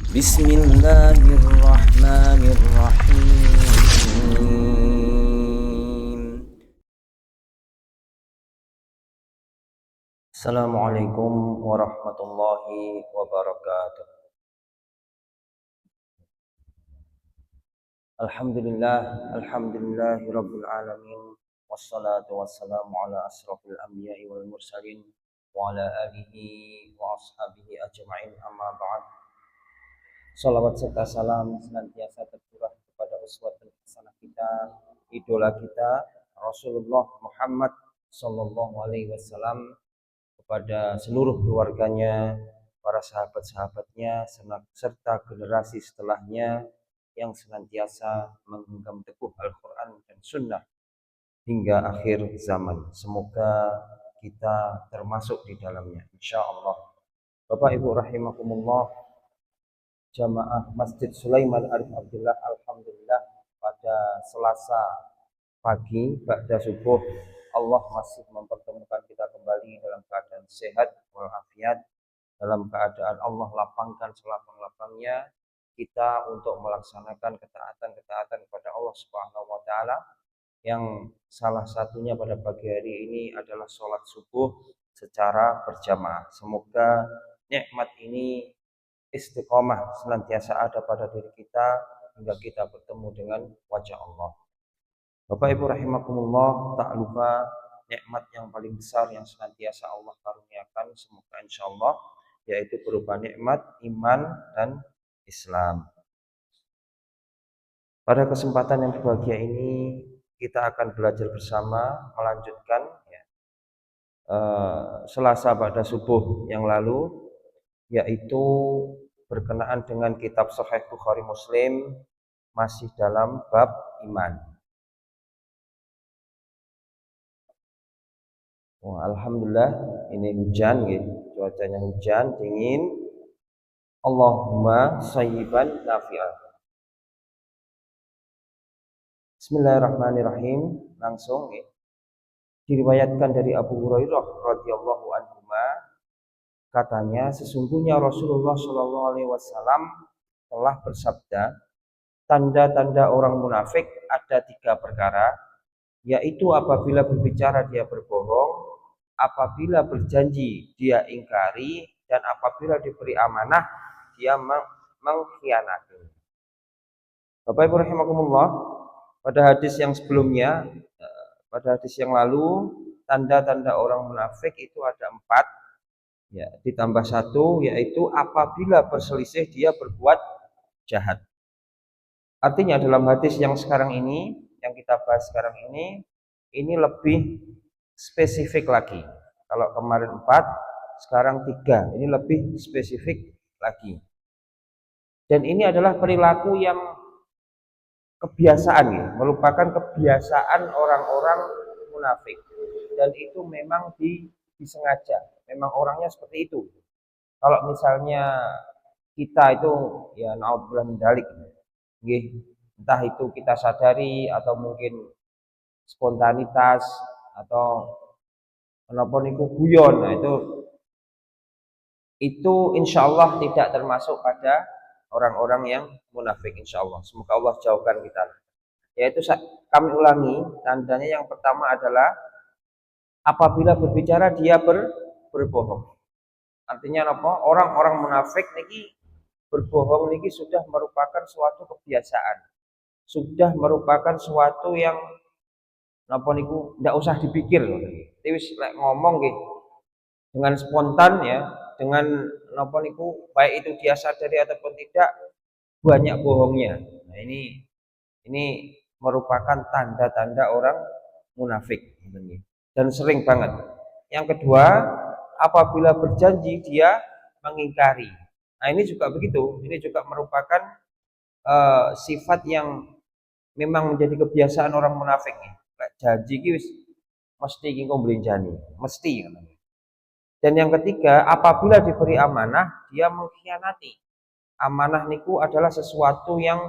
Bismillahirrahmanirrahim. Assalamualaikum warahmatullahi wabarakatuh. Alhamdulillahirabbil alamin. Wassalatu wassalamu ala asrofil anbiya'i wal mursalin wa ala alihi wa ashabihi ajma'in, amma ba'd. Salawat serta salam senantiasa tercurah kepada uswatun hasanah kita, idola kita, Rasulullah Muhammad sallallahu alaihi wasallam, kepada seluruh keluarganya, para sahabat-sahabatnya, serta generasi setelahnya yang senantiasa menggenggam teguh Al-Quran dan Sunnah hingga akhir zaman. Semoga kita termasuk di dalamnya, insya Allah. Bapak Ibu rahimakumullah, jamaah Masjid Sulaiman Arif Abdullah, alhamdulillah pada Selasa pagi ba'da subuh Allah masih mempertemukan kita kembali dalam keadaan sehat walafiat, dalam keadaan Allah lapangkan selapang-lapangnya kita untuk melaksanakan ketaatan-ketaatan kepada Allah Subhanahu wa taala, yang salah satunya pada pagi hari ini adalah sholat subuh secara berjamaah. Semoga nikmat ini istiqomah senantiasa ada pada diri kita hingga kita bertemu dengan wajah Allah. Bapak Ibu rahimakumullah, tak lupa nikmat yang paling besar yang senantiasa Allah karuniakan, semoga insya Allah, yaitu berupa nikmat iman dan Islam. Pada kesempatan yang berbahagia ini kita akan belajar bersama melanjutkan Selasa pada subuh yang lalu, yaitu berkenaan dengan kitab Sahih Bukhari Muslim, masih dalam bab iman. Wah, alhamdulillah ini hujan gitu. Cuacanya hujan, dingin. Allahumma sayyiban nafi'an. Bismillahirrahmanirrahim. Langsung ya. Diriwayatkan dari Abu Hurairah radhiyallahu anhu, katanya sesungguhnya Rasulullah Shallallahu alaihi wasallam telah bersabda, tanda-tanda orang munafik ada 3 perkara, yaitu apabila berbicara dia berbohong, apabila berjanji dia ingkari, dan apabila diberi amanah dia mengkhianati. Bapak Ibu rahimakumullah, pada hadis yang sebelumnya, pada hadis yang lalu, tanda-tanda orang munafik itu ada 4, ya, ditambah 1, yaitu apabila berselisih dia berbuat jahat. Artinya dalam hadis yang sekarang ini, yang kita bahas sekarang ini lebih spesifik lagi. Kalau kemarin 4, sekarang 3, ini lebih spesifik lagi. Dan ini adalah perilaku yang kebiasaan, ya, merupakan kebiasaan orang-orang munafik. Dan itu memang disengaja, memang orangnya seperti itu. Kalau misalnya kita itu, ya naudzubillah min dzalik, entah itu kita sadari atau mungkin spontanitas atau menapa niku guyon, nah itu insya Allah tidak termasuk pada orang-orang yang munafik, insya Allah. Semoga Allah jauhkan kita. Yaitu kami ulangi, tandanya yang pertama adalah apabila berbicara dia berbohong. Artinya apa? Orang-orang munafik niki berbohong niki sudah merupakan suatu kebiasaan, sudah merupakan suatu yang napa niku ndak usah dipikir. Tapi lek ngomong nggih dengan spontan, ya, dengan napa niku baik itu dia sadari ataupun tidak, banyak bohongnya. Nah, ini merupakan tanda-tanda orang munafik dan sering banget. Yang kedua, apabila berjanji dia mengingkari. Nah, ini juga begitu. Ini juga merupakan sifat yang memang menjadi kebiasaan orang munafik. Janji ki wis mesti ki ngombelenjani, mesti. Dan yang ketiga, apabila diberi amanah dia mengkhianati. Amanah niku adalah sesuatu yang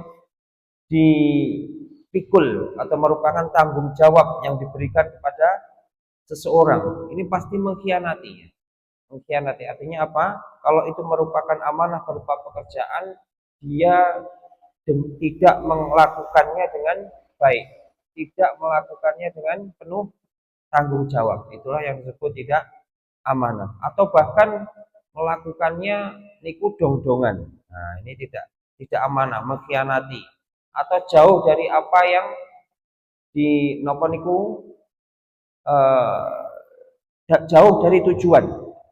dipikul atau merupakan tanggung jawab yang diberikan kepada seseorang. Ini pasti mengkhianati. Mengkhianati artinya apa? Kalau itu merupakan amanah berupa pekerjaan, dia tidak melakukannya dengan baik, tidak melakukannya dengan penuh tanggung jawab. Itulah yang disebut tidak amanah. Atau bahkan melakukannya niku dong-dongan. Nah, ini tidak amanah, mengkhianati atau jauh dari apa yang di nopo niku jauh dari tujuan.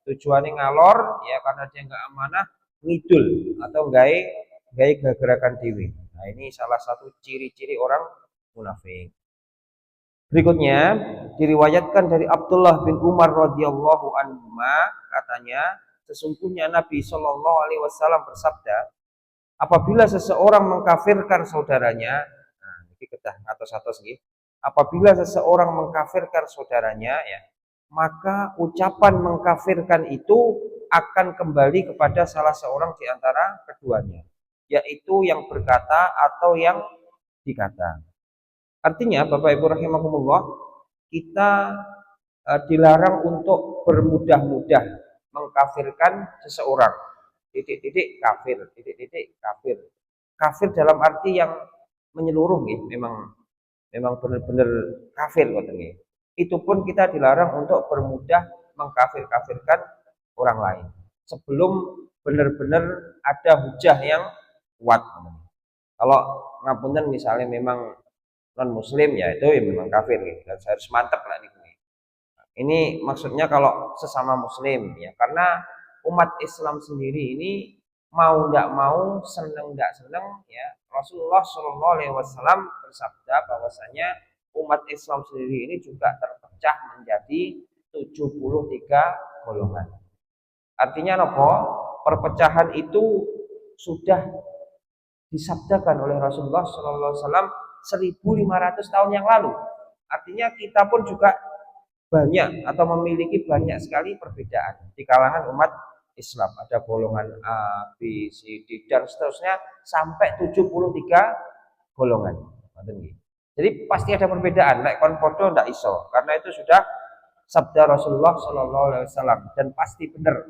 Tujuannya ngalor ya karena dia nggak amanah, ngidul atau gaya gerakan dewi. Nah, ini salah satu ciri-ciri orang munafik. Berikutnya diriwayatkan dari Abdullah bin Umar radhiyallahu anhu katanya sesungguhnya Nabi Shallallahu alaihi wasallam bersabda, apabila seseorang mengkafirkan saudaranya, nah ini kita atau segi, apabila seseorang mengkafirkan saudaranya ya, maka ucapan mengkafirkan itu akan kembali kepada salah seorang di antara keduanya, yaitu yang berkata atau yang dikata. Artinya Bapak Ibu rahimakumullah, kita dilarang untuk bermudah-mudah mengkafirkan seseorang. Titik-titik kafir, titik-titik kafir. Kafir dalam arti yang menyeluruh gitu. Memang benar-benar kafir katanya. Itu pun kita dilarang untuk bermudah mengkafir-kafirkan orang lain sebelum benar-benar ada hujah yang kuat. Kalau ngapunten misalnya memang non muslim ya itu ya memang kafir gitu. Harus mantap lah nih. Ini maksudnya kalau sesama muslim ya, karena umat Islam sendiri ini mau tidak mau, seneng tidak seneng ya, Rasulullah Shallallahu Alaihi Wasallam bersabda bahwasanya umat Islam sendiri ini juga terpecah menjadi 73 golongan. Artinya apa? Perpecahan itu sudah disabdakan oleh Rasulullah Shallallahu Alaihi Wasallam 1500 tahun yang lalu. Artinya kita pun juga banyak atau memiliki banyak sekali perbedaan di kalangan umat Islam. Ada golongan A, B, C, D dan seterusnya sampai 73 golongan. Jadi pasti ada perbedaan. Nek kon podo ndak iso karena itu sudah sabda Rasulullah Shallallahu Alaihi Wasallam dan pasti benar.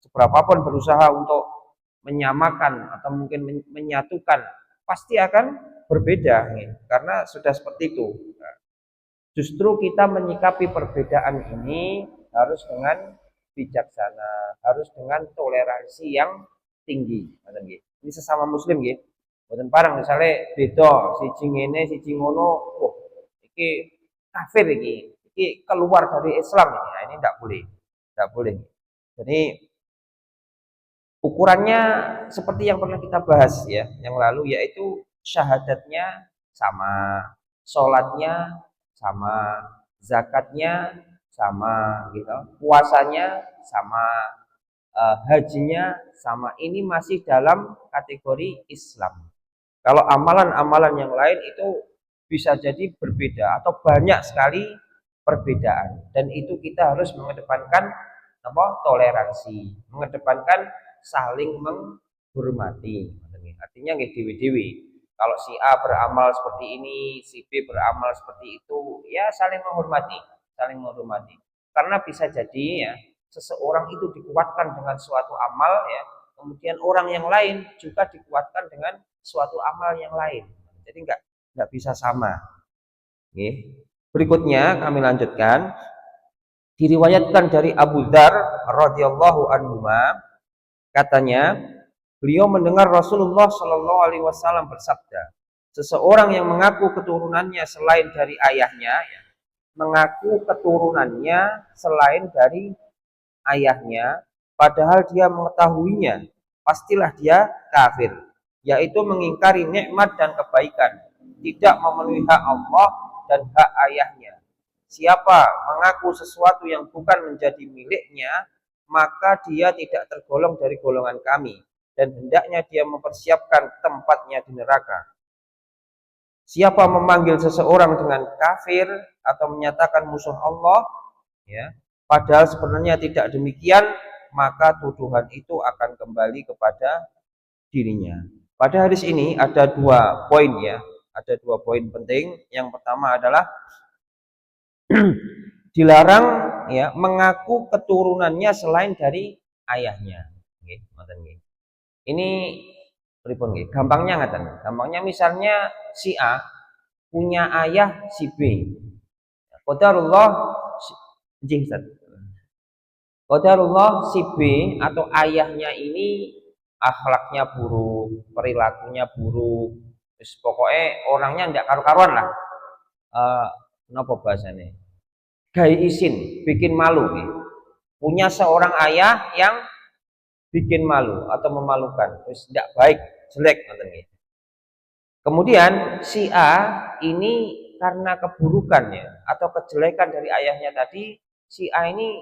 Seberapapun berusaha untuk menyamakan atau mungkin menyatukan pasti akan berbeda karena sudah seperti itu. Justru kita menyikapi perbedaan ini harus dengan bijaksana, harus dengan toleransi yang tinggi. Ini sesama muslim gitu. Mboten parang misalnya beda siji ngene, siji ngono, oh iki kafir iki keluar dari Islam ini. Nah, ini tidak boleh. Tidak boleh. Jadi ukurannya seperti yang pernah kita bahas ya, yang lalu yaitu syahadatnya sama, sholatnya sama, zakatnya sama gitu, puasanya sama, hajinya sama. Ini masih dalam kategori Islam. Kalau amalan-amalan yang lain itu bisa jadi berbeda atau banyak sekali perbedaan dan itu kita harus mengedepankan apa? Toleransi, mengedepankan saling menghormati. Artinya nggih dewi-dewi. Kalau si A beramal seperti ini, si B beramal seperti itu, ya saling menghormati, saling menghormati. Karena bisa jadi ya seseorang itu dikuatkan dengan suatu amal ya, kemudian orang yang lain juga dikuatkan dengan suatu amal yang lain. Jadi nggak bisa sama. Oke. Berikutnya kami lanjutkan. Diriwayatkan dari Abu Dzar radhiyallahu anhu katanya beliau mendengar Rasulullah Shallallahu alaihi wasallam bersabda, seseorang yang mengaku keturunannya selain dari ayahnya ya, mengaku keturunannya selain dari ayahnya padahal dia mengetahuinya, pastilah dia kafir, yaitu mengingkari nikmat dan kebaikan, tidak memenuhi hak Allah dan hak ayahnya. Siapa mengaku sesuatu yang bukan menjadi miliknya, maka dia tidak tergolong dari golongan kami dan hendaknya dia mempersiapkan tempatnya di neraka. Siapa memanggil seseorang dengan kafir atau menyatakan musuh Allah, ya, padahal sebenarnya tidak demikian, maka tuduhan itu akan kembali kepada dirinya. Pada hadis ini ada 2 poin ya, ada 2 poin penting. Yang pertama adalah dilarang ya mengaku keturunannya selain dari ayahnya. Ini pripun nggih? Gampangnya ngaten. Gampangnya misalnya si A punya ayah si B. Qadarullah nggih Ustaz. Qadarullah si B atau ayahnya ini akhlaknya buruk, perilakunya buruk. Terus pokoknya orangnya ndak karu-karuan lah. Napa bahasane? Gai isin, bikin malu nih. Punya seorang ayah yang bikin malu atau memalukan, terus tidak baik, jelek ngoten nggih. Kemudian si A ini karena keburukannya atau kejelekan dari ayahnya tadi, si A ini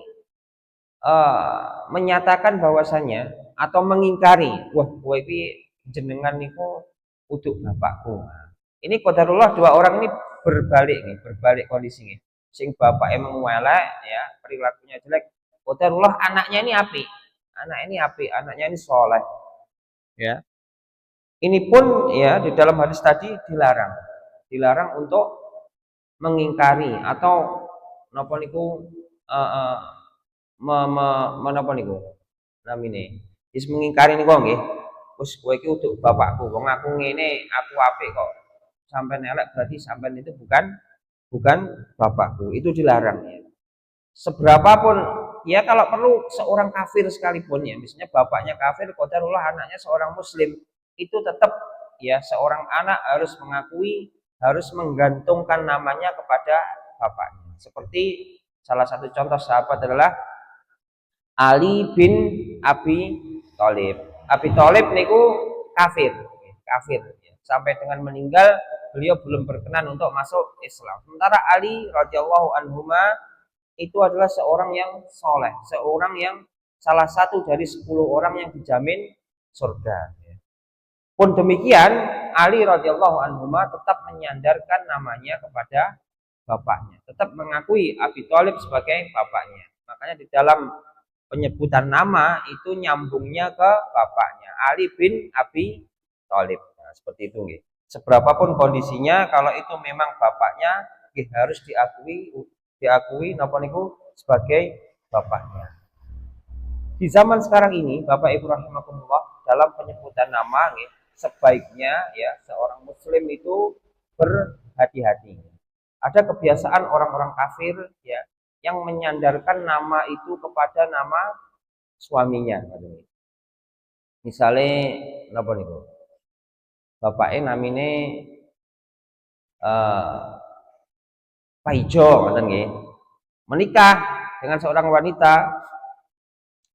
menyatakan bahwasannya atau mengingkari, wah kowe iki jenengan niku uduk bapakku. Ini qadarullah dua orang ini berbalik nih, berbalik kondisi nih. Sing bapak emang elek ya, perilakunya jelek. Qadarullah anaknya ini api. Anak ini api, anaknya ini soleh. Ya. Ini pun ya di dalam hadis tadi dilarang. Dilarang untuk mengingkari atau napa niku menapa niku namine wis mengingkari niku nggih wis kowe iki uduk bapakku wong aku ngene aku apik kok sampean elek berarti sampean itu bukan bapakku, itu dilarang ya. Seberapapun ya, kalau perlu seorang kafir sekalipun ya, misalnya bapaknya kafir qadarullah anaknya seorang muslim, itu tetap ya seorang anak harus mengakui, harus menggantungkan namanya kepada bapaknya. Seperti salah satu contoh sahabat adalah Ali bin Abi Thalib. Abi Thalib niku kafir, kafir. Sampai dengan meninggal beliau belum berkenan untuk masuk Islam. Sementara Ali radhiyallahu anhuma itu adalah seorang yang soleh, seorang yang salah satu dari 10 orang yang dijamin surga. Pun demikian, Ali radhiyallahu anhuma tetap menyandarkan namanya kepada bapaknya, tetap mengakui Abi Thalib sebagai bapaknya. Makanya di dalam penyebutan nama itu nyambungnya ke bapaknya, Ali bin Abi Thalib. Nah, seperti itu nggih. Seberapapun kondisinya, kalau itu memang bapaknya, harus diakui napa niku sebagai bapaknya. Di zaman sekarang ini, Bapak Ibu rahimakumullah, dalam penyebutan nama nggih, sebaiknya ya seorang muslim itu berhati-hati. Ada kebiasaan orang-orang kafir ya yang menyandarkan nama itu kepada nama suaminya. Misalnya napa niku? Bapaknya namine Paijo ngoten nggih. Menikah dengan seorang wanita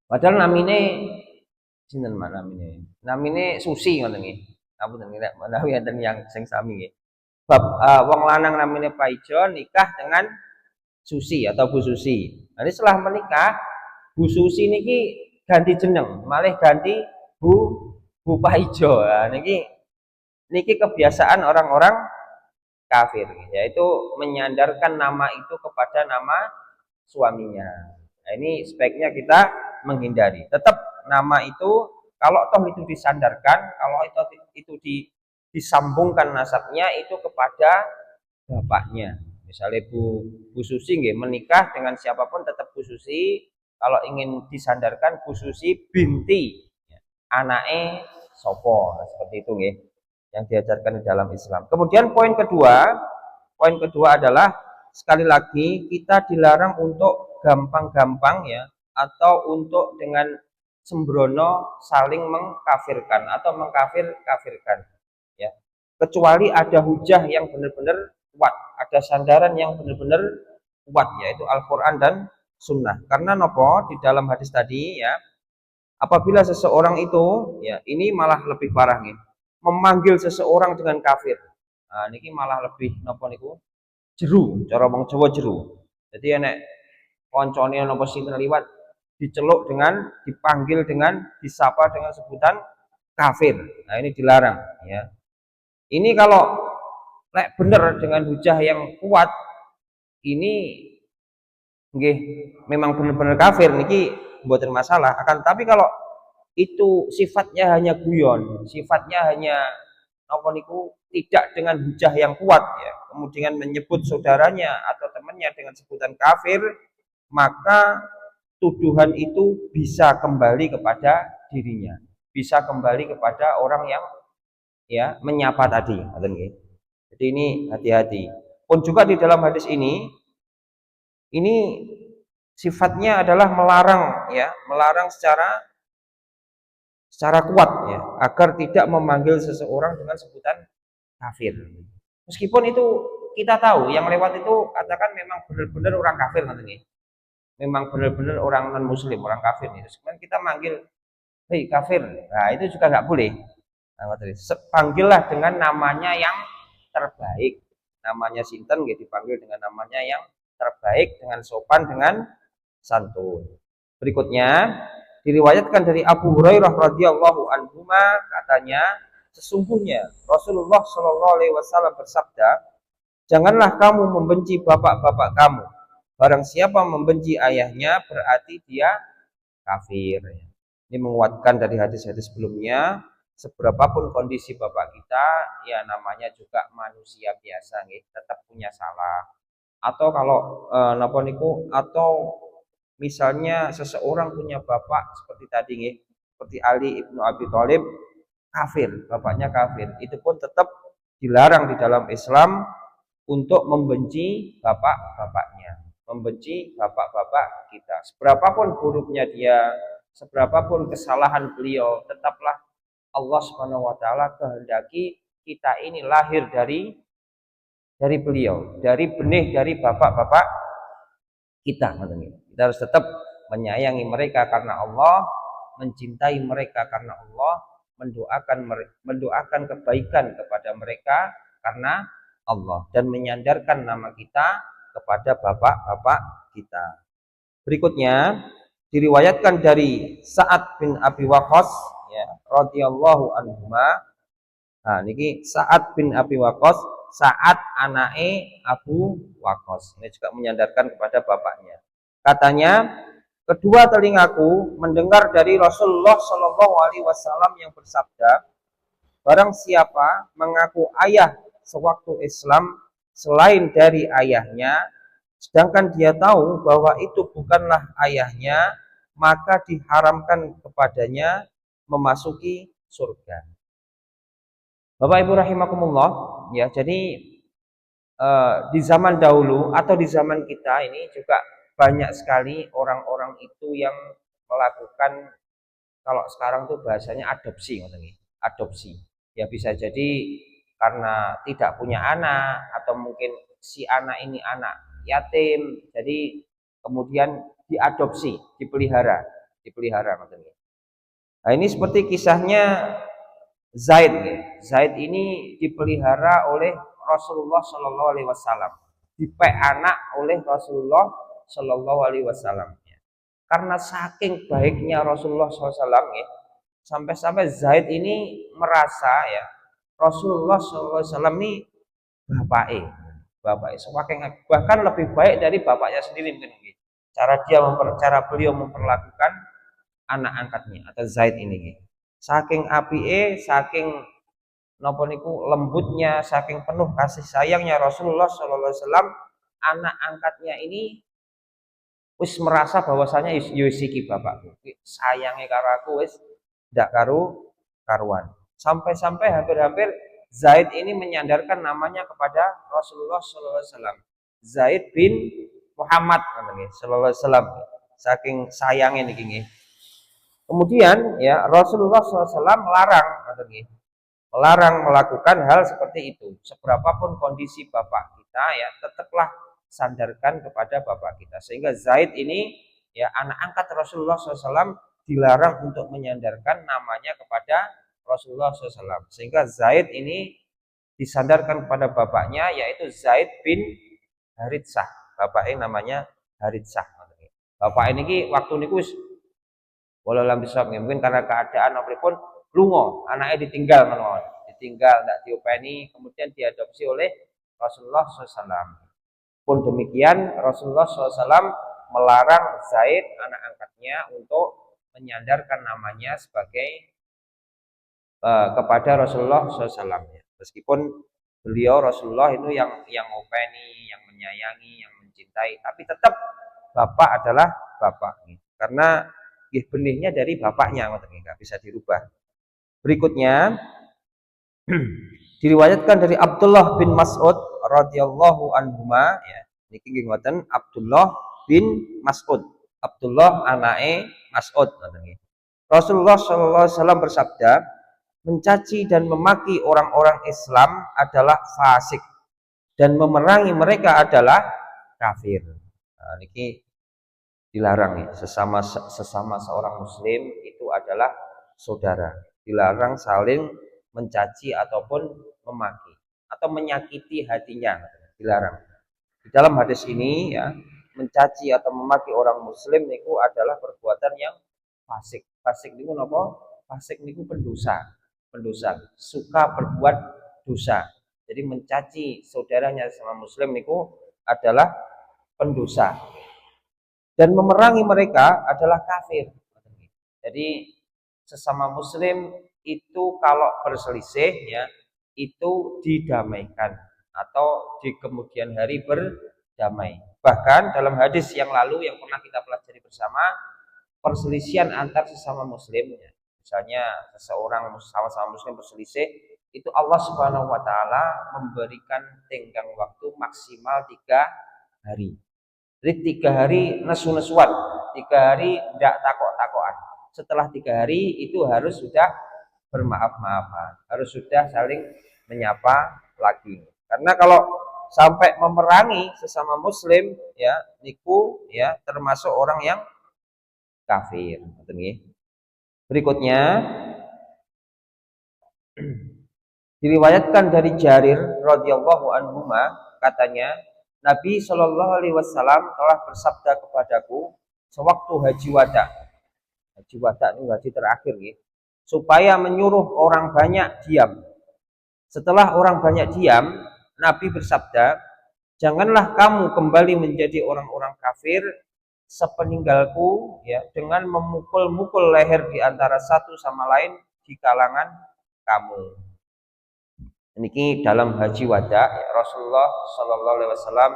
padahal namine sinten mak namine? Namine Susi ngoten nggih. Apunten nek menawi enten yang sing sami nggih. Wong lanang namine Paijo nikah dengan Susi atau Bu Susi. Nanti setelah menikah, Bu Susi niki ganti jeneng, malah ganti Bu Paijo. Nah, niki kebiasaan orang-orang kafir, yaitu menyandarkan nama itu kepada nama suaminya. Nah, ini sebaiknya kita menghindari. Tetap nama itu kalau toh itu disandarkan, kalau itu disambungkan nasabnya itu kepada bapaknya. Misalnya Bu Susi nggih menikah dengan siapapun tetap Bu Susi. Kalau ingin disandarkan Bu Susi binti anake sopo. Nah, seperti itu nggih yang diajarkan di dalam Islam. Kemudian poin kedua adalah sekali lagi kita dilarang untuk gampang-gampang ya atau untuk dengan sembrono saling mengkafirkan atau mengkafirkan ya. Kecuali ada hujah yang benar-benar kuat, ada sandaran yang benar-benar kuat yaitu Al-Qur'an dan Sunnah. Karena nopo di dalam hadis tadi ya, apabila seseorang itu ya ini malah lebih parah nih, memanggil seseorang dengan kafir. Nah, niki malah lebih nopo niku jeru, cara wong Jawa jeru. Jadi enek koncone nopo sinten liwat diceluk dengan dipanggil dengan disapa dengan sebutan kafir. Nah, ini dilarang ya. Ini kalau lek bener dengan hujah yang kuat, ini nggih memang benar-benar kafir niki mboten masalah. Akan tapi kalau itu sifatnya hanya guyon, sifatnya hanya apa niku tidak dengan hujah yang kuat ya, kemudian menyebut saudaranya atau temannya dengan sebutan kafir, maka tuduhan itu bisa kembali kepada dirinya, bisa kembali kepada orang yang ya menyapa tadi. Jadi ini hati-hati. Pun juga di dalam hadis ini sifatnya adalah melarang ya, melarang secara kuat ya, agar tidak memanggil seseorang dengan sebutan kafir. Meskipun itu kita tahu yang lewat itu katakan memang benar-benar orang kafir nanti, memang benar-benar orang non muslim, orang kafir nih. Kemudian kita manggil, hei kafir, nah itu juga nggak boleh. Nah, panggillah dengan namanya yang terbaik, namanya sinten gitu, dipanggil dengan namanya yang terbaik, dengan sopan, dengan santun. Berikutnya diriwayatkan dari Abu Hurairah radhiyallahu anhu, katanya sesungguhnya Rasulullah Shallallahu alaihi wasallam bersabda, janganlah kamu membenci bapak-bapak kamu. Barang siapa membenci ayahnya berarti dia kafir. Ini menguatkan dari hadis-hadis sebelumnya, seberapapun kondisi bapak kita, ya namanya juga manusia biasa, tetap punya salah. Atau kalau napa niku, atau misalnya seseorang punya bapak seperti tadi, seperti Ali ibnu Abi Thalib, kafir, bapaknya kafir, itu pun tetap dilarang di dalam Islam untuk membenci bapak-bapaknya, membenci bapak-bapak kita. Seberapapun buruknya dia, seberapapun kesalahan beliau, tetaplah Allah Subhanahu wa taala kehendaki kita ini lahir dari beliau, dari benih dari bapak-bapak kita. Kita harus tetap menyayangi mereka karena Allah, mencintai mereka karena Allah, mendoakan kebaikan kepada mereka karena Allah, dan menyandarkan nama kita kepada bapak-bapak kita. Berikutnya diriwayatkan dari Sa'ad bin Abi Waqqas ya radhiyallahu anhu. Nah, niki Sa'ad bin Abi Waqqas, Sa'ad anake Abu Waqqas. Ini juga menyandarkan kepada bapaknya. Katanya, kedua telingaku mendengar dari Rasulullah Shallallahu alaihi wasallam yang bersabda, barang siapa mengaku ayah sewaktu Islam selain dari ayahnya, sedangkan dia tahu bahwa itu bukanlah ayahnya, maka diharamkan kepadanya memasuki surga. Bapak Ibu rahimakumullah, ya, jadi di zaman dahulu atau di zaman kita ini juga banyak sekali orang-orang itu yang melakukan, kalau sekarang tuh bahasanya adopsi, adopsi. Ya bisa jadi karena tidak punya anak, atau mungkin si anak ini anak yatim, jadi kemudian diadopsi, dipelihara, Nah, ini seperti kisahnya Zaid. Zaid ini dipelihara oleh Rasulullah Shallallahu alaihi wasallam, dipek anak oleh Rasulullah Shallallahu alaihi wasallam. Karena saking baiknya Rasulullah SAW, sampai-sampai Zaid ini merasa ya Rasulullah SAW ini bapaknya semakin, bahkan lebih baik dari bapaknya sendiri mungkin. Cara beliau memperlakukan anak angkatnya atau Zaid ini. Saking apike, saking napa niku lembutnya, saking penuh kasih sayangnya Rasulullah SAW, anak angkatnya ini wis merasa bahwasanya yo iki bapakku, sayange karo aku wis ndak karuan. Sampai-sampai hampir-hampir Zaid ini menyandarkan namanya kepada Rasulullah SAW. Zaid bin Muhammad sallallahu alaihi wasallam. Saking sayangnya niki. Kemudian ya Rasulullah SAW melarang melakukan hal seperti itu. Seberapapun kondisi bapak kita, ya tetaplah sandarkan kepada bapak kita. Sehingga Zaid ini ya anak angkat Rasulullah SAW dilarang untuk menyandarkan namanya kepada Rasulullah SAW. Sehingga Zaid ini disandarkan kepada bapaknya, yaitu Zaid bin Haritsah. Bapaknya namanya Haritsah. Bapak ini waktu niku walau lam bisawab, mungkin karena keadaan apapun lungo, anaknya ditinggal tidak diopeni, kemudian diadopsi oleh Rasulullah SAW. Pun demikian Rasulullah SAW melarang Zaid anak angkatnya untuk menyandarkan namanya sebagai kepada Rasulullah SAW. Meskipun beliau Rasulullah itu yang openi, yang menyayangi, yang mencintai, tapi tetap bapak adalah bapak, karena benihnya dari bapaknya, nggak bisa dirubah. Berikutnya Diriwayatkan dari Abdullah bin Mas'ud radhiyallahu anhuma ya. Niki nggih ngoten Abdullah bin Mas'ud. Abdullah anake Mas'ud ngoten nggih. Rasulullah sallallahu alaihi wasallam bersabda, mencaci dan memaki orang-orang Islam adalah fasik dan memerangi mereka adalah kafir. Nah, niki dilarang ya. Sesama seorang muslim itu adalah saudara. Dilarang saling mencaci ataupun memaki atau menyakiti hatinya. Dilarang. Di dalam hadis ini ya, mencaci atau memaki orang muslim itu adalah perbuatan yang fasik. Fasik niku napa? Fasik niku pendosa. Pendosa, suka berbuat dosa. Jadi mencaci saudaranya sama muslim niku adalah pendosa. Dan memerangi mereka adalah kafir. Jadi sesama muslim itu kalau berselisih ya itu didamaikan atau di kemudian hari berdamai. Bahkan dalam hadis yang lalu yang pernah kita pelajari bersama, perselisihan antar sesama muslim ya. Misalnya seseorang sama-sama muslim berselisih, itu Allah Subhanahu wa taala memberikan tenggang waktu maksimal 3 hari. Jadi 3 hari nesu-nesuan, 3 hari tidak takok-takokan. Setelah 3 hari itu harus sudah bermaaf-maafan, harus sudah saling menyapa lagi. Karena kalau sampai memerangi sesama muslim ya niku ya termasuk orang yang kafir. Berikutnya diriwayatkan dari Jarir radhiyallahu anhu katanya Nabi Shallallahu alaihi wasallam telah bersabda kepadaku sewaktu haji wada. Haji wada ini haji terakhir ya, supaya menyuruh orang banyak diam. Setelah orang banyak diam, Nabi bersabda, janganlah kamu kembali menjadi orang-orang kafir sepeninggalku ya dengan memukul-mukul leher di antara satu sama lain di kalangan kamu. Ini dalam haji wada ya, Rasulullah Shallallahu Alaihi Wasallam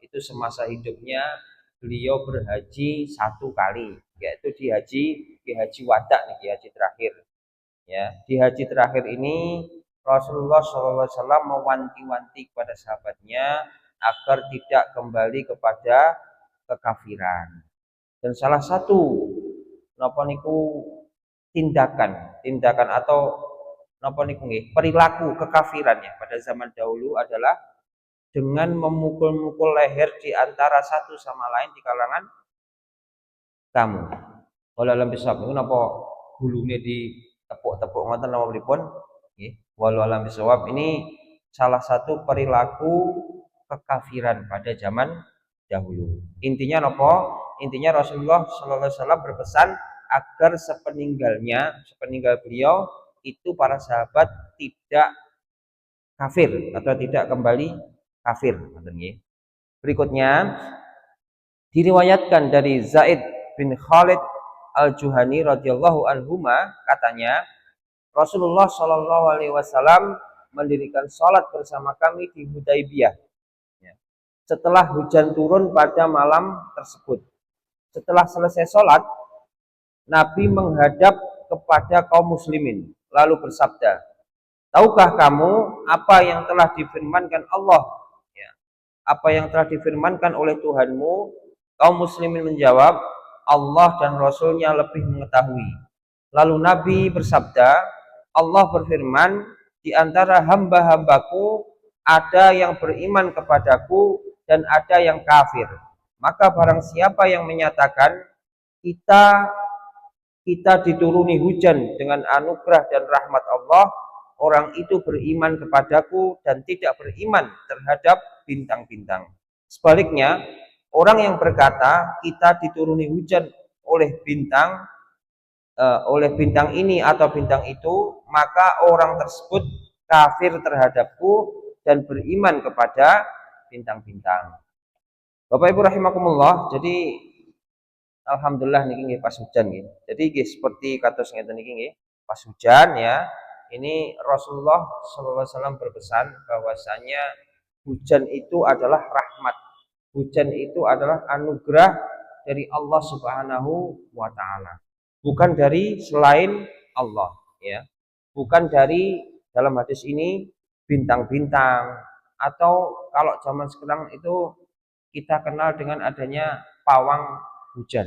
itu semasa hidupnya beliau berhaji 1 kali, yaitu di haji wada nih, di haji terakhir. Ya, di haji terakhir ini Rasulullah Shallallahu Alaihi Wasallam mewanti-wanti kepada sahabatnya agar tidak kembali kepada kekafiran. Dan salah satu napa niku tindakan atau napa niku nggih perilaku kekafiran ya pada zaman dahulu adalah dengan memukul-mukul leher di antara satu sama lain di kalangan kamu. Kalau dalam bisawab niku napa gulune ditepuk-tepuk ngoten napa pripun? Nggih, walau alam bisawab ini salah satu perilaku kekafiran pada zaman dahulu. Intinya napa? Intinya Rasulullah Shallallahu Alaihi Wasallam berpesan agar sepeninggal beliau itu para sahabat tidak kafir atau tidak kembali kafir. Berikutnya diriwayatkan dari Zaid bin Khalid Al-Juhani radhiyallahu anhu katanya Rasulullah Shallallahu Alaihi Wasallam mendirikan sholat bersama kami di Hudaybiyah. Setelah hujan turun pada malam tersebut. Setelah selesai sholat, Nabi menghadap kepada kaum muslimin, lalu bersabda, tahukah kamu apa yang telah difirmankan Allah? Ya, apa yang telah difirmankan oleh Tuhanmu? Kaum muslimin menjawab, Allah dan Rasulnya lebih mengetahui. Lalu Nabi bersabda, Allah berfirman, di antara hamba-hambaku ada yang beriman kepadaku dan ada yang kafir. Maka barang siapa yang menyatakan kita dituruni hujan dengan anugerah dan rahmat Allah, orang itu beriman kepadaku dan tidak beriman terhadap bintang-bintang. Sebaliknya, orang yang berkata kita dituruni hujan oleh bintang ini atau bintang itu, maka orang tersebut kafir terhadapku dan beriman kepada bintang-bintang. Bapak Ibu rahimakumullah, jadi alhamdulillah niki nggih pas hujan nggih. Jadi nggih seperti kados ngeten niki nggih, pas hujan ya. Ini Rasulullah sallallahu alaihi wasallam berpesan bahwasanya hujan itu adalah rahmat. Hujan itu adalah anugerah dari Allah Subhanahu wa taala. Bukan dari selain Allah ya. Bukan dari dalam hadis ini bintang-bintang, atau kalau zaman sekarang itu kita kenal dengan adanya pawang hujan.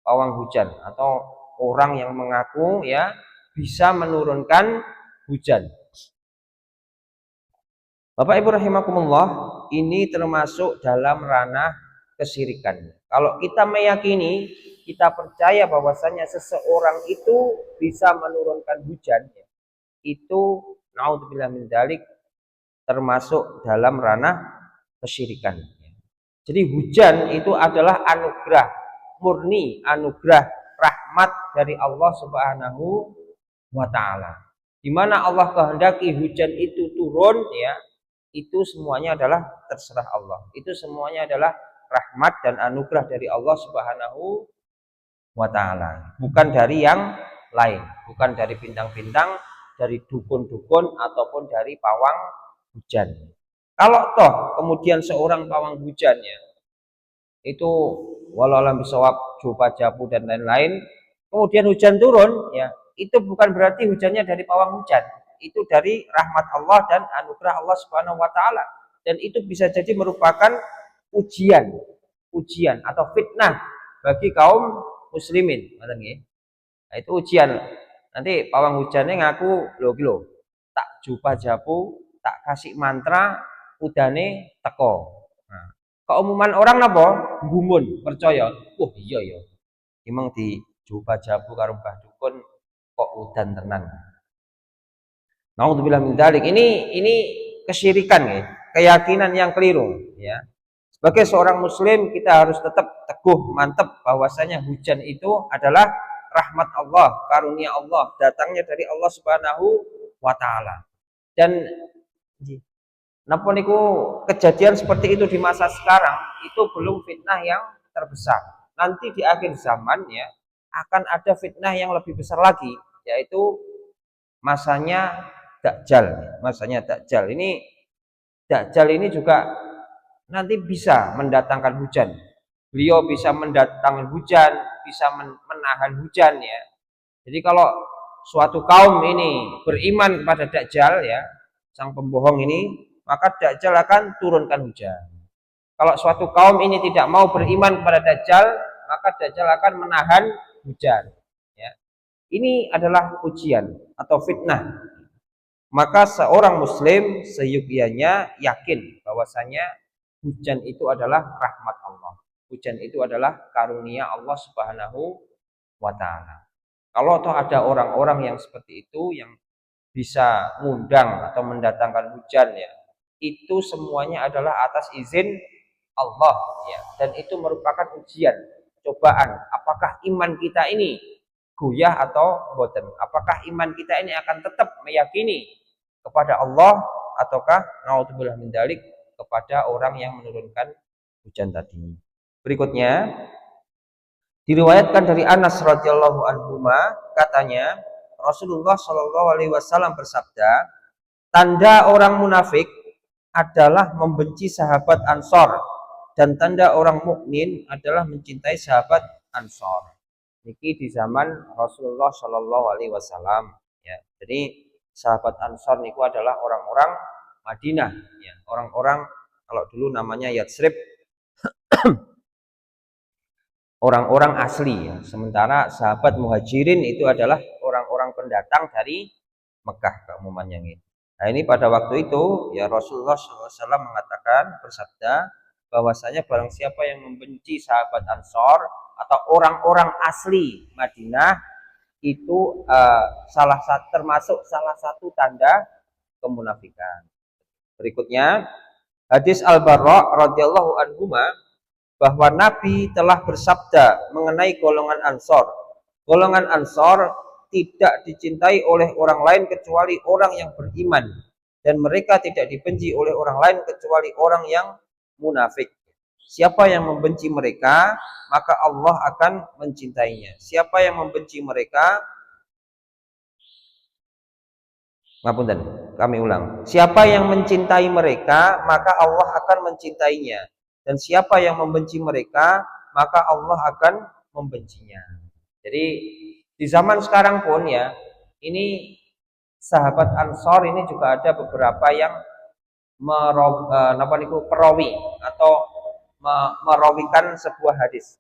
Pawang hujan atau orang yang mengaku ya bisa menurunkan hujan. Bapak Ibu rahimakumullah, ini termasuk dalam ranah kesyirikan. Kalau kita meyakini, kita percaya bahwasanya seseorang itu bisa menurunkan hujan, itu naudzubillah min dzalik termasuk dalam ranah kesyirikan. Jadi hujan itu adalah anugerah, murni anugerah rahmat dari Allah Subhanahu wa taala. Di mana Allah kehendaki hujan itu turun ya, itu semuanya adalah terserah Allah. Itu semuanya adalah rahmat dan anugerah dari Allah Subhanahu wa taala, bukan dari yang lain, bukan dari bintang-bintang, dari dukun-dukun ataupun dari pawang hujan. Kalau toh kemudian seorang pawang hujannya itu walau alam bisawab, coba jabu dan lain-lain, kemudian hujan turun ya, itu bukan berarti hujannya dari pawang hujan, itu dari rahmat Allah dan anugerah Allah Subhanahu wa taala, dan itu bisa jadi merupakan ujian, ujian atau fitnah bagi kaum muslimin. Nah, itu ujian. Nanti pawang hujannya ngaku lho tak jubah jabu, tak kasih mantra, udane teko. Nah, keumuman orang napa? Gumun, percaya. Oh iya ya. Emang di jubah jabu karo Mbah Dukun kok udan tenan. Nauzubillah min dzalik. Ini kesyirikan ya, keyakinan yang keliru ya. Sebagai seorang muslim kita harus tetap teguh mantap bahwasanya hujan itu adalah rahmat Allah, karunia Allah, datangnya dari Allah Subhanahu wa taala. Dan napa niku kejadian seperti itu di masa sekarang itu belum fitnah yang terbesar. Nanti di akhir zaman ya akan ada fitnah yang lebih besar lagi, yaitu masanya Dajjal. Masanya Dajjal. Ini Dajjal ini juga nanti bisa mendatangkan hujan. Beliau bisa mendatangkan hujan, bisa menahan hujan ya. Jadi kalau suatu kaum ini beriman kepada Dajjal ya, sang pembohong ini, maka Dajjal akan turunkan hujan. Kalau suatu kaum ini tidak mau beriman kepada Dajjal, maka Dajjal akan menahan hujan. Ya. Ini adalah ujian atau fitnah. Maka seorang muslim seyogyanya yakin bahwasanya hujan itu adalah rahmat Allah. Hujan itu adalah karunia Allah Subhanahu wa taala. Kalau toh ada orang-orang yang seperti itu yang bisa ngundang atau mendatangkan hujan ya, itu semuanya adalah atas izin Allah ya, dan itu merupakan ujian, cobaan. Apakah iman kita ini goyah atau boten? Apakah iman kita ini akan tetap meyakini kepada Allah ataukah naudzubillah min dzalik kepada orang yang menurunkan hujan tadi? Berikutnya diriwayatkan dari Anas radhiyallahu anhu katanya Rasulullah shallallahu alaihi wasallam bersabda, tanda orang munafik adalah membenci sahabat Ansor dan tanda orang mukmin adalah mencintai sahabat Ansor. Niki di zaman Rasulullah Shallallahu Alaihi Wasallam ya. Jadi sahabat Ansor niku adalah orang-orang Madinah ya. Orang-orang kalau dulu namanya Yatsrib, orang-orang asli ya. Sementara sahabat Muhajirin itu adalah orang-orang pendatang dari Mekah keumumannya ini. Nah ini pada waktu itu ya Rasulullah SAW mengatakan bersabda bahwasanya barang siapa yang membenci sahabat Ansor atau orang-orang asli Madinah itu termasuk salah satu tanda kemunafikan. Berikutnya hadis Al-Barra radhiyallahu anhu bahwa Nabi telah bersabda mengenai golongan Ansor. Golongan Ansor tidak dicintai oleh orang lain kecuali orang yang beriman, dan mereka tidak dibenci oleh orang lain kecuali orang yang munafik. Siapa yang membenci mereka, maka Allah akan mencintainya. Siapa yang membenci mereka, ngapunten, kami ulang. Siapa yang mencintai mereka, maka Allah akan mencintainya. Dan siapa yang membenci mereka, maka Allah akan membencinya. Jadi di zaman sekarang pun ya, ini sahabat Ansor ini juga ada beberapa yang perawi atau merawikan sebuah hadis.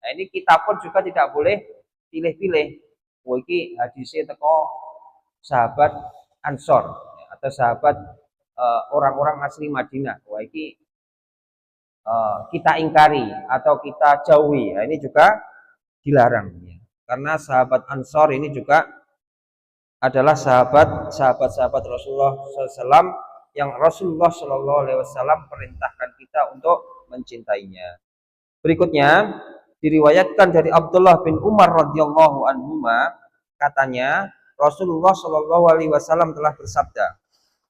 Nah, ini kita pun juga tidak boleh pilih-pilih. Oh, iki hadisnya teko sahabat Ansor atau sahabat orang-orang asli Madinah. Wah, iki kita ingkari atau kita jauhi. Nah, ini juga dilarang. Ya. Karena sahabat Ansor ini juga adalah sahabat Rasulullah SAW yang Rasulullah SAW perintahkan kita untuk mencintainya. Berikutnya diriwayatkan dari Abdullah bin Umar radhiyallahu anhuma, katanya Rasulullah SAW telah bersabda,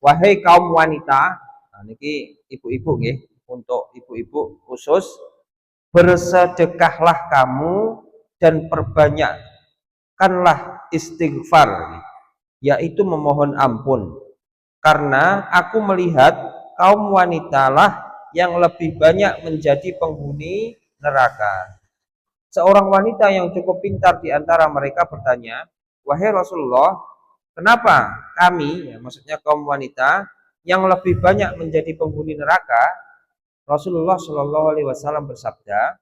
wahai kaum wanita, nah niki ibu-ibu nggih, untuk ibu-ibu khusus, bersedekahlah kamu dan perbanyakkanlah istighfar, yaitu memohon ampun, karena aku melihat kaum wanita lah yang lebih banyak menjadi penghuni neraka. Seorang wanita yang cukup pintar di antara mereka bertanya, wahai Rasulullah, kenapa kami, ya, maksudnya kaum wanita, yang lebih banyak menjadi penghuni neraka? Rasulullah Shallallahu Alaihi Wasallam bersabda,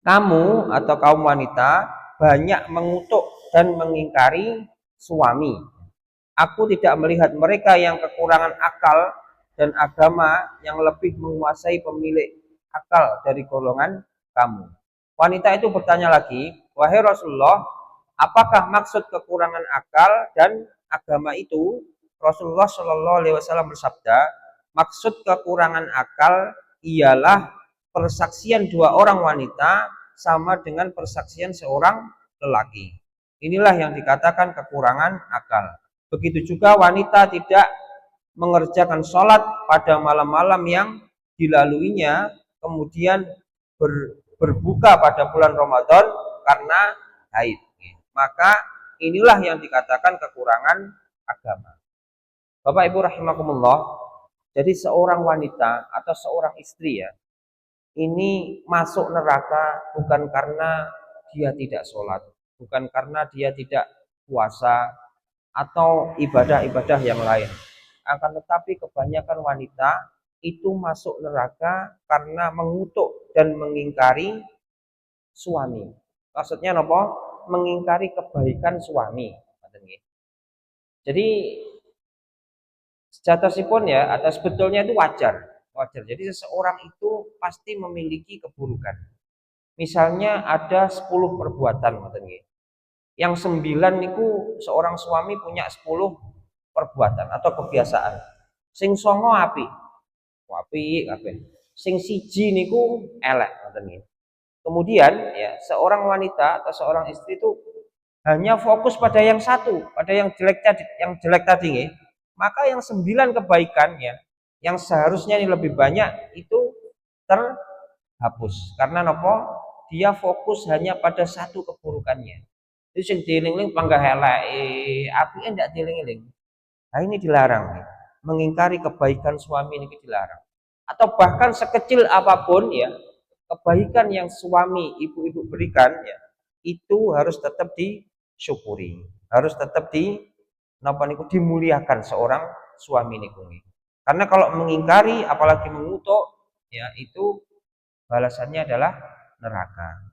kamu atau kaum wanita banyak mengutuk dan mengingkari suami. Aku tidak melihat mereka yang kekurangan akal dan agama yang lebih menguasai pemilik akal dari golongan kamu. Wanita itu bertanya lagi, wahai Rasulullah, apakah maksud kekurangan akal dan agama itu? Rasulullah Shallallahu Alaihi Wasallam bersabda, maksud kekurangan akal ialah persaksian dua orang wanita sama dengan persaksian seorang lelaki. Inilah yang dikatakan kekurangan akal. Begitu juga wanita tidak mengerjakan sholat pada malam-malam yang dilaluinya, kemudian berbuka pada bulan Ramadan karena haid. Maka inilah yang dikatakan kekurangan agama. Bapak Ibu rahimakumullah, jadi seorang wanita atau seorang istri ya, ini masuk neraka bukan karena dia tidak sholat, bukan karena dia tidak puasa atau ibadah-ibadah yang lain. Akan tetapi kebanyakan wanita itu masuk neraka karena mengutuk dan mengingkari suami. Maksudnya apa? Mengingkari kebaikan suami. Jadi sejatosipun ya, atau sebetulnya itu wajar. Jadi seseorang itu pasti memiliki keburukan. Misalnya ada 10 perbuatan, yang 9 itu seorang suami punya 10 perbuatan atau kebiasaan. Sing songo api, kabeh. Sing siji niku elek, Kemudian ya seorang wanita atau seorang istri itu hanya fokus pada yang satu, pada yang jelek tadi, maka yang 9 kebaikannya yang seharusnya ini lebih banyak itu terhapus. Karena nopo? Dia fokus hanya pada satu keburukannya. Itu sing dieling-eling panggah eleke, apike ndak dieling-eling. Nah, ini dilarang. Mengingkari kebaikan suami ini dilarang. Atau bahkan sekecil apapun ya, kebaikan yang suami ibu-ibu berikan ya, itu harus tetap disyukuri. Harus tetap dimuliakan seorang suami niku. Karena kalau mengingkari apalagi mengutuk ya, itu balasannya adalah neraka.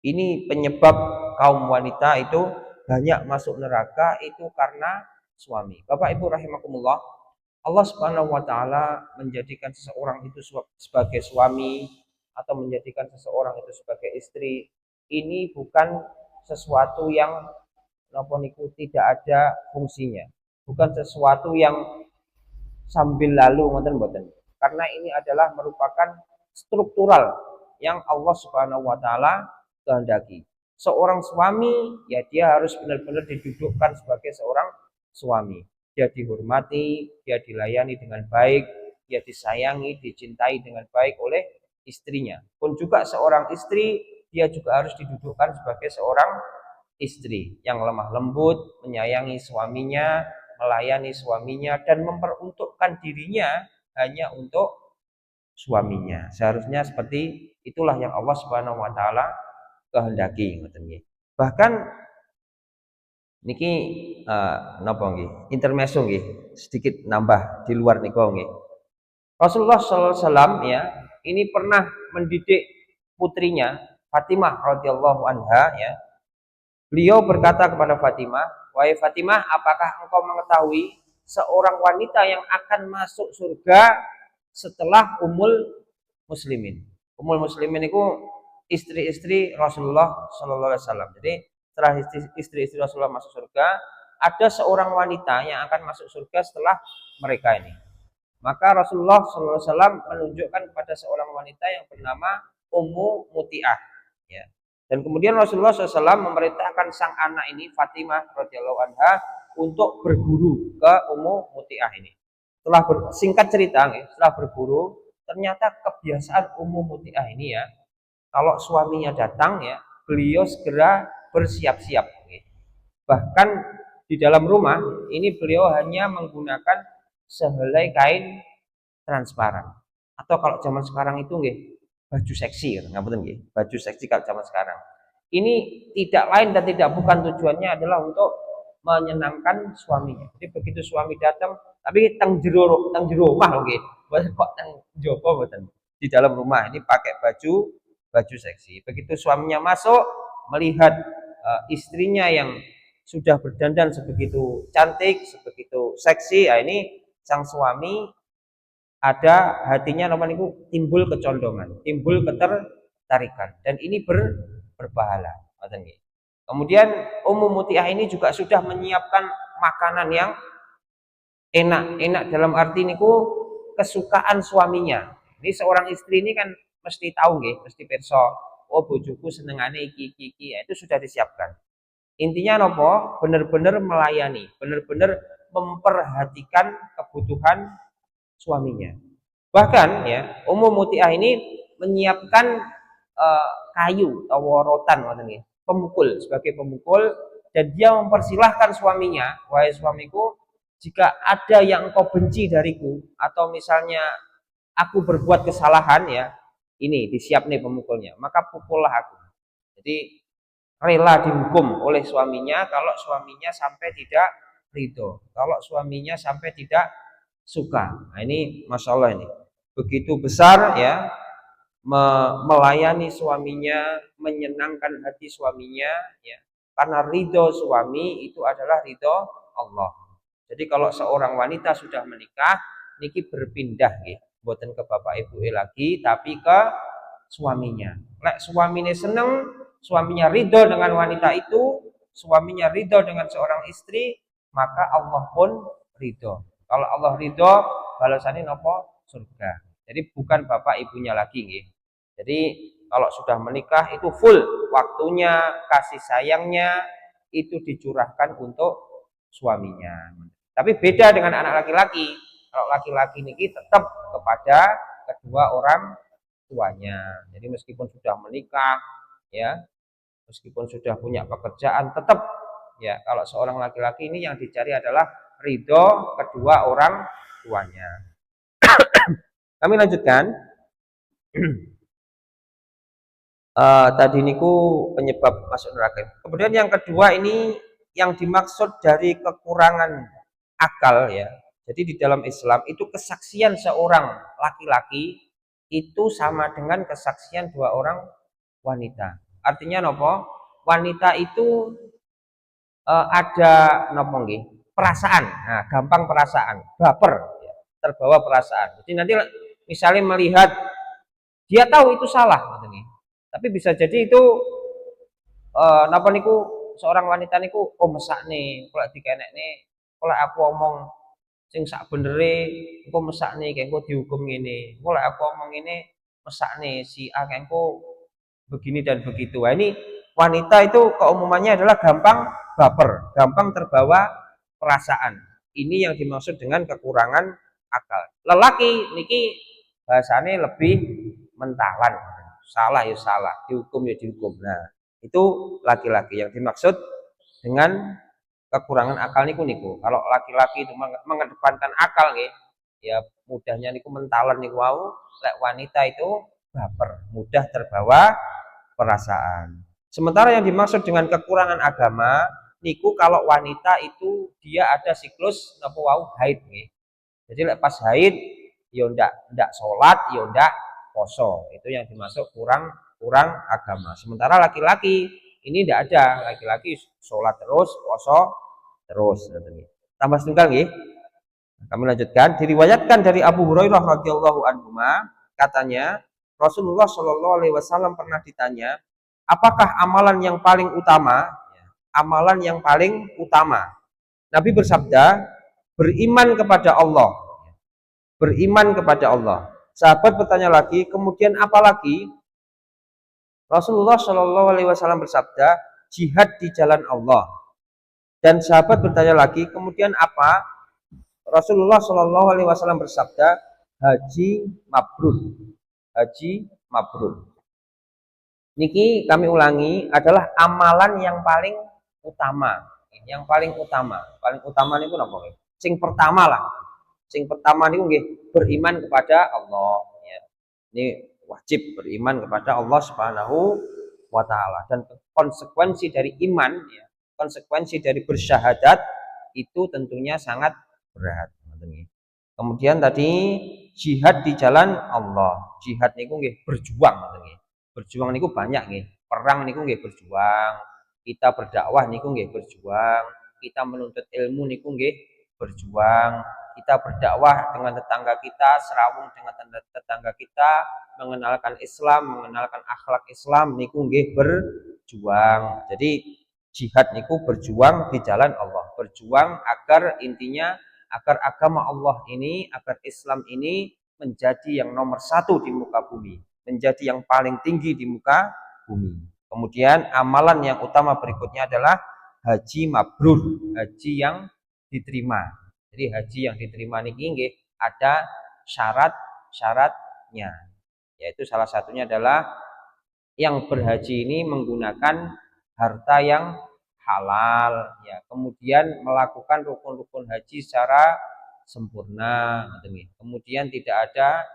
Ini penyebab kaum wanita itu banyak masuk neraka itu karena suami. Bapak Ibu rahimakumullah, Allah Subhanahu wa taala menjadikan seseorang itu sebagai suami atau menjadikan seseorang itu sebagai istri ini bukan sesuatu yang tidak ada fungsinya. Bukan sesuatu yang sambil lalu ngoten. Karena ini adalah merupakan struktural yang Allah Subhanahu wa taala kehendaki. Seorang suami ya dia harus benar-benar didudukkan sebagai seorang suami. Dia dihormati, dia dilayani dengan baik, dia disayangi, dicintai dengan baik oleh istrinya. Pun juga seorang istri dia juga harus didudukkan sebagai seorang istri yang lemah lembut, menyayangi suaminya, melayani suaminya dan memperuntukkan dirinya hanya untuk suaminya. Seharusnya seperti itulah yang Allah Subhanahu wa taala kehendaki. Bahkan Niki napa nggih? Intermezzo nggih, sedikit nambah di luar niku nggih. Rasulullah sallallahu alaihi wasallam ya, ini pernah mendidik putrinya Fatimah radhiyallahu anha ya. Beliau berkata kepada Fatimah, "Wahai Fatimah, apakah engkau mengetahui seorang wanita yang akan masuk surga setelah Ummul Muslimin?" Ummul Muslimin itu istri-istri Rasulullah sallallahu alaihi wasallam. Jadi setelah istri-istri Rasulullah masuk surga, ada seorang wanita yang akan masuk surga setelah mereka ini. Maka Rasulullah sallallahu alaihi wasallam menunjukkan kepada seorang wanita yang bernama Ummu Muti'ah. Ya. Dan kemudian Rasulullah SAW memerintahkan sang anak ini Fatimah radhiyallahu anha untuk berguru ke Ummu Muti'ah ini. Singkat cerita, setelah berguru, ternyata kebiasaan Ummu Muti'ah ini ya, kalau suaminya datang ya, beliau segera bersiap-siap. Bahkan di dalam rumah ini beliau hanya menggunakan sehelai kain transparan. Atau kalau zaman sekarang itu nggih, baju seksi, ngapunten nggih, baju seksi kalau zaman sekarang. Ini tidak lain dan tidak bukan tujuannya adalah untuk menyenangkan suaminya. Jadi begitu suami datang, tapi teng jero omah nggih, boten kok teng jaba boten. Di dalam rumah ini pakai baju seksi. Begitu suaminya masuk melihat istrinya yang sudah berdandan sebegitu cantik, sebegitu seksi, ya ini sang suami ada hatinya nomor niku timbul kecondongan, timbul ketertarikan dan ini berpahala. Kemudian Ummu Muti'ah ini juga sudah menyiapkan makanan yang enak dalam arti niku kesukaan suaminya. Ini seorang istri ini kan mesti tahu nggih, mesti pirsa, oh bojoku senengane iki, itu sudah disiapkan. Intinya nopo? Benar-benar melayani, benar-benar memperhatikan kebutuhan suaminya. Bahkan ya, Ummu Muti'ah ini menyiapkan kayu atau rotan pemukul sebagai pemukul dan dia mempersilahkan suaminya, wahai suamiku, jika ada yang engkau benci dariku atau misalnya aku berbuat kesalahan ya, ini disiap nih pemukulnya, maka pukullah aku. Jadi rela dihukum oleh suaminya kalau suaminya sampai tidak ridho, kalau suaminya sampai tidak suka. Nah ini masya Allah ini begitu besar ya, melayani suaminya, menyenangkan hati suaminya ya, karena ridho suami itu adalah ridho Allah. Jadi kalau seorang wanita sudah menikah niki berpindah ya, buatan ke bapak ibu lagi tapi ke suaminya. Lek suaminya seneng, suaminya ridho dengan wanita itu, suaminya ridho dengan seorang istri, maka Allah pun ridho. Kalau Allah ridho, balasannya nopo? Surga. Jadi bukan bapak ibunya lagi, nggih. Jadi kalau sudah menikah itu full waktunya, kasih sayangnya itu dicurahkan untuk suaminya. Tapi beda dengan anak laki-laki. Kalau laki-laki ini tetap kepada kedua orang tuanya. Jadi meskipun sudah menikah, ya, meskipun sudah punya pekerjaan, tetap ya kalau seorang laki-laki ini yang dicari adalah ridho kedua orang tuanya. Kami lanjutkan. Tadi niku penyebab masuk neraka. Kemudian yang kedua ini yang dimaksud dari kekurangan akal ya. Jadi di dalam Islam itu kesaksian seorang laki-laki itu sama dengan kesaksian dua orang wanita. Artinya nopo? Wanita itu ada nopo nggih? Perasaan. Nah, gampang perasaan, baper, ya, terbawa perasaan. Jadi nanti misalnya melihat dia tahu itu salah, tapi bisa jadi itu napa niku seorang wanita niku oh mesak nih, kalau dikenek nih, kalau aku omong sing sak benere engko mesakne kayak engko dihukum ngene. Engko lek aku omong ngene mesakne si A kayak engko begini dan begitu. Wah, ini wanita itu keumumannya adalah gampang baper, gampang terbawa perasaan. Ini yang dimaksud dengan kekurangan akal. Lelaki niki bahasane lebih mentalan. Salah ya salah, dihukum ya dihukum. Nah, itu laki-laki yang dimaksud dengan kekurangan akal niku. Kalau laki-laki itu mengedepankan akal nggih, ya mudahnya niku mentalan niku wau, lek wanita itu baper, mudah terbawa perasaan. Sementara yang dimaksud dengan kekurangan agama niku kalau wanita itu dia ada siklus napa wau haid nggih. Jadi pas haid ya ndak salat, ya ndak poso. Itu yang dimasuk kurang kurang agama. Sementara laki-laki ini ndak ada, laki-laki salat terus, poso terus. Tambah setunggal nggih. Kami lanjutkan, diriwayatkan dari Abu Hurairah radhiyallahu anhu katanya Rasulullah Shallallahu alaihi wasallam pernah ditanya, apakah amalan yang paling utama? Amalan yang paling utama. Nabi bersabda, beriman kepada Allah. Beriman kepada Allah. Sahabat bertanya lagi, kemudian apa lagi? Rasulullah Shallallahu alaihi wasallam bersabda, jihad di jalan Allah. Dan sahabat bertanya lagi, kemudian apa? Rasulullah Shallallahu alaihi wasallam bersabda, haji mabrur. Haji mabrur. Niki kami ulangi adalah amalan yang paling utama. Yang paling utama. Paling utama niku napa nggih? Sing pertama lah. Sing pertama niku nggih beriman kepada Allah ya. Ini wajib beriman kepada Allah Subhanahu wa taala dan konsekuensi dari iman ya, konsekuensi dari bersyahadat itu tentunya sangat berat. Kemudian tadi jihad di jalan Allah. Jihad niku nggih berjuang nggih. Berjuang niku banyak nggih. Perang niku nggih berjuang. Kita berdakwah niku nggih berjuang. Kita menuntut ilmu niku nggih berjuang. Kita berdakwah dengan tetangga kita, serawung dengan tetangga kita, mengenalkan Islam, mengenalkan akhlak Islam niku nggih berjuang. Jadi jihad niku berjuang di jalan Allah. Berjuang agar intinya agar agama Allah ini, agar Islam ini menjadi yang nomor satu di muka bumi, menjadi yang paling tinggi di muka bumi. Kemudian amalan yang utama berikutnya adalah haji mabrur, haji yang diterima. Jadi haji yang diterima niki ada syarat-syaratnya, yaitu salah satunya adalah yang berhaji ini menggunakan harta yang halal ya, kemudian melakukan rukun-rukun haji secara sempurna. Kemudian tidak ada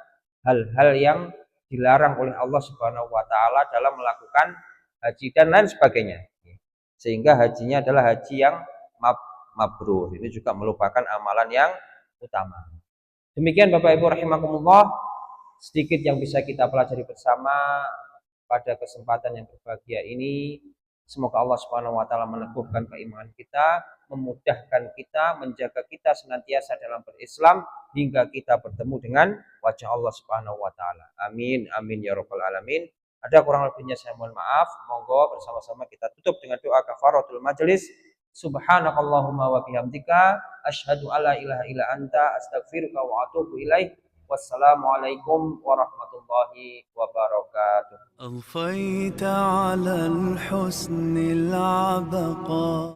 hal-hal yang dilarang oleh Allah Subhanahu wa taala dalam melakukan haji dan lain sebagainya. Sehingga hajinya adalah haji yang mabrur. Ini juga merupakan amalan yang utama. Demikian Bapak Ibu rahimakumullah, sedikit yang bisa kita pelajari bersama pada kesempatan yang berbahagia ini. Semoga Allah Subhanahu wa taala meneguhkan keimanan kita, memudahkan kita, menjaga kita senantiasa dalam berislam hingga kita bertemu dengan wajah Allah Subhanahu wa taala. Amin amin ya rabbal alamin. Ada kurang lebihnya saya mohon maaf. Monggo bersama-sama kita tutup dengan doa kafaratul majelis. Subhanakallahumma wa bihamdika asyhadu alla ilaha illa anta astaghfiruka wa atubu ilaik. Wassalamualaikum warahmatullahi wabarakatuh. أضفيت على الحسن العبقى